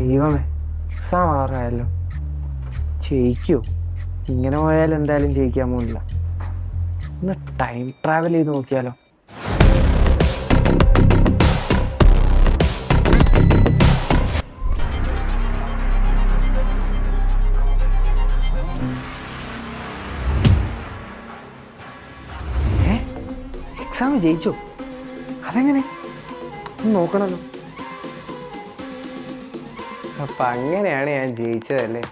ദൈവമേ, എക്സാം ആറായല്ലോ. ജയിക്കോ? ഇങ്ങനെ പോയാൽ എന്തായാലും ജയിക്കാൻ പോണില്ല. ഒന്ന് ടൈം ട്രാവൽ ചെയ്ത് നോക്കിയാലോ? എക്സാം ജയിച്ചോ? അതെങ്ങനെ? ഒന്ന് നോക്കണല്ലോ. അപ്പൊ അങ്ങനെയാണ് ഞാൻ ജയിച്ചതല്ലേ?